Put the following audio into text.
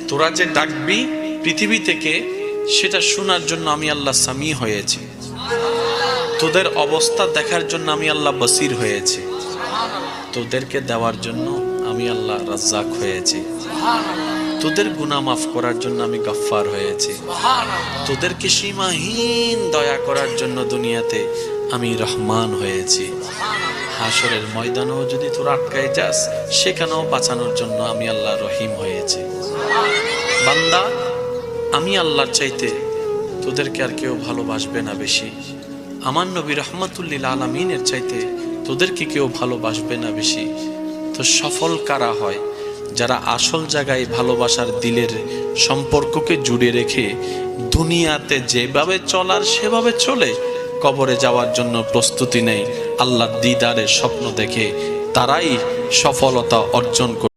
তোরা যে ডাকবি পৃথিবী থেকে, সেটা শোনার জন্য আমি আল্লাহ সামি হয়েছি। তোদের অবস্থা দেখার জন্য আমি আল্লাহ বসির হয়েছি। তোদেরকে দেওয়ার জন্য আমি আল্লাহ রাজ্জাক হয়েছি। তোদের গুনাহ মাফ করার জন্য আমি গফফার হয়েছি। তোদেরকে সীমাহীন দয়া করার জন্য দুনিয়াতে আমি রহমান হয়েছি। হাসরের ময়দানেও যদি তোরা আটকায় যাস, সেখানেও বাঁচানোর জন্য আমি আল্লাহ রহিম হয়েছি। বান্দা, আমি আল্লাহর চাইতে তোদেরকে আর কেউ ভালোবাসবে না বেশি। আমার নবী রহমাতুল্লিল আলামিনের চাইতে তোদেরকে কেউ ভালোবাসবে না বেশি। তো সফল কারা হয়? যারা আসল জায়গায় ভালোবাসার দিলের সম্পর্ককে জুড়ে রেখে দুনিয়াতে যেভাবে চলার সেভাবে চলে, কবরে যাওয়ার জন্য প্রস্তুতি নেই, আল্লাহর দিদারের স্বপ্ন দেখে, তারাই সফলতা অর্জন করে।